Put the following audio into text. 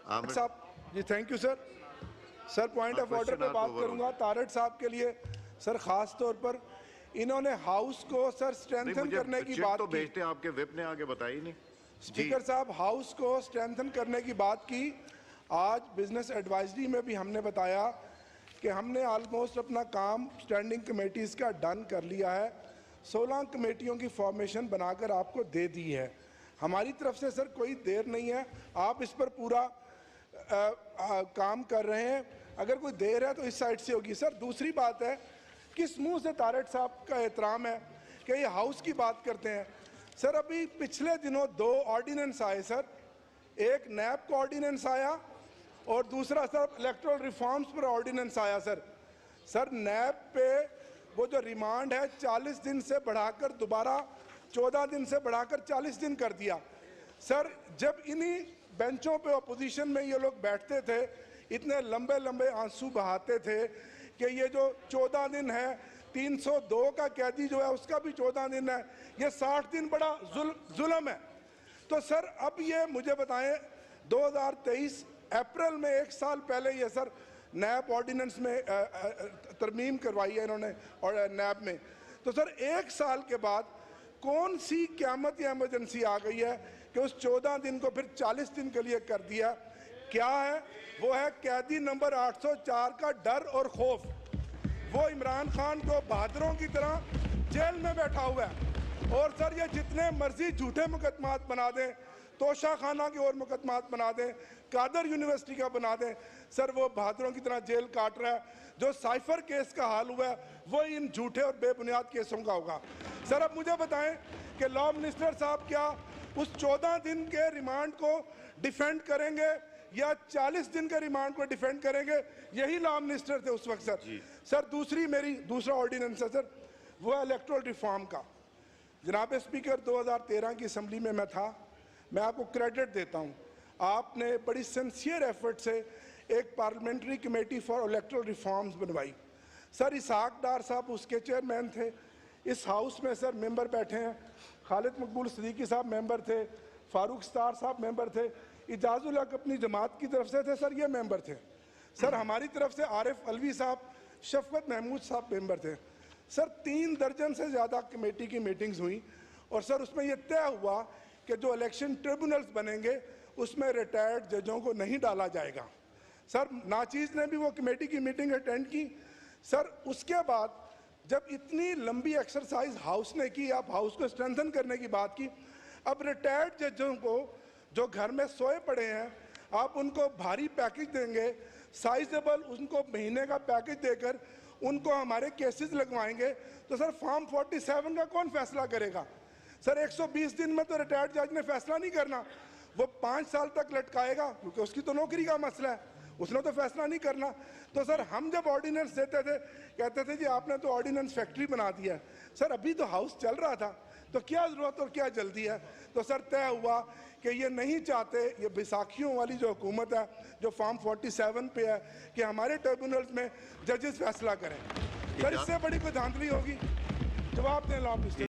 साहब जी, thank you sir. Sir point of order पे बात करूंगा तारड़ साहब के लिए। सर खास तौर पर इन्होंने हाउस को सर स्ट्रेंथन करने की बात तो की। भेजते हैं, आपके विप ने आगे बताई नहीं। स्पीकर साहब, हाउस को स्ट्रेंथन करने की बात की। आज बिजनेस एडवाइजरी में भी हमने बताया कि हमने ऑलमोस्ट अपना काम स्टैंडिंग कमेटीज़ का डन कर लिया है। 16 कमेटियों की फॉर्मेशन बनाकर आपको दे दी है। हमारी तरफ से सर कोई देर नहीं है, आप इस पर पूरा काम कर रहे हैं। अगर कोई देर है तो इस साइड से होगी। सर दूसरी बात है, किस मुंह से तारड़ साहब का एहतराम है कि ये हाउस की बात करते हैं। सर अभी पिछले दिनों 2 ऑर्डिनेंस आए सर, एक नैब का ऑर्डिनेंस आया और दूसरा सर इलेक्टोरल रिफॉर्म्स पर ऑर्डिनेंस आया। सर नैब पे वो जो रिमांड है 40 दिन से बढ़ाकर दोबारा 14 दिन से बढ़ाकर 40 दिन कर दिया। सर जब इन्हीं बेंचों पे अपोजिशन में ये लोग बैठते थे, इतने लंबे लंबे आंसू बहाते थे कि ये जो 14 दिन है, 302 का कैदी जो है उसका भी 14 दिन है, ये 60 दिन बड़ा जुल्म है। तो सर अब ये मुझे बताएं, 2023 अप्रैल में 1 साल पहले ये सर नैब ऑर्डिनेंस में तरमीम करवाई है इन्होंने और नैब में। तो सर 1 साल के बाद कौन सी क़यामत या इमरजेंसी आ गई है कि उस 14 दिन को फिर 40 दिन के लिए कर दिया? क्या है वो? है कैदी नंबर 804 का डर और खौफ। वो इमरान खान को बहादुरों की तरह जेल में बैठा हुआ है। और सर ये जितने मर्जी झूठे मुकदमात बना दें, तोशा खाना के और मुकदमात बना दें, कादर यूनिवर्सिटी का बना दें, सर वो बहादुरों की तरह जेल काट रहा है। जो साइफर केस का हाल हुआ है वो इन झूठे और बेबुनियाद केसों का होगा। सर अब मुझे बताएं कि लॉ मिनिस्टर साहब क्या उस 14 दिन के रिमांड को डिफेंड करेंगे या 40 दिन के रिमांड को डिफेंड करेंगे? यही लॉ मिनिस्टर थे उस वक्त सर। सर दूसरा ऑर्डिनेंस है सर, वो है इलेक्टोरल रिफॉर्म का। जनाब स्पीकर, 2013 की असम्बली में मैं था, मैं आपको क्रेडिट देता हूँ। आपने बड़ी सिंसियर एफर्ट से एक parliamentary committee for electoral reforms बनवाई। सर इसहाक डार साहब उसके चेयरमैन थे। इस हाउस में सर मेंबर बैठे हैं, खालिद मकबूल सिद्दीकी साहब मेंबर थे, फारूक स्टार साहब मेंबर थे, इजाजुल हक अपनी जमात की तरफ से थे सर, ये मेंबर थे। सर हमारी तरफ से आरिफ अलवी साहब, शफकत महमूद साहब मेंबर थे। सर 3 दर्जन से ज़्यादा कमेटी की मीटिंग्स हुई और सर उसमें यह तय हुआ कि जो इलेक्शन ट्रिब्यूनल्स बनेंगे उसमें रिटायर्ड जजों को नहीं डाला जाएगा। सर नाचीज़ ने भी वो कमेटी की मीटिंग अटेंड की। सर उसके बाद जब इतनी लंबी एक्सरसाइज हाउस ने की, आप हाउस को स्ट्रेंथन करने की बात की, अब रिटायर्ड जजों को जो घर में सोए पड़े हैं आप उनको भारी पैकेज देंगे, साइजेबल उनको महीने का पैकेज देकर उनको हमारे केसेस लगवाएंगे। तो सर फॉर्म 47 का कौन फैसला करेगा? सर 120 दिन में तो रिटायर्ड जज ने फैसला नहीं करना, वो 5 साल तक लटकाएगा क्योंकि उसकी तो नौकरी का मसला है, उसने तो फैसला नहीं करना। तो सर हम जब ऑर्डिनेंस देते थे कहते थे जी आपने तो ऑर्डिनेंस फैक्ट्री बना दिया। सर अभी तो हाउस चल रहा था, तो क्या ज़रूरत और क्या जल्दी है? तो सर तय हुआ कि ये नहीं चाहते, ये बैसाखियों वाली जो हुकूमत है जो फॉर्म 47 पे है कि हमारे ट्रिब्यूनल्स में जजेस फैसला करें। सर इससे बड़ी कोई धांधली होगी? जवाब दें लॉ मिनिस्टर।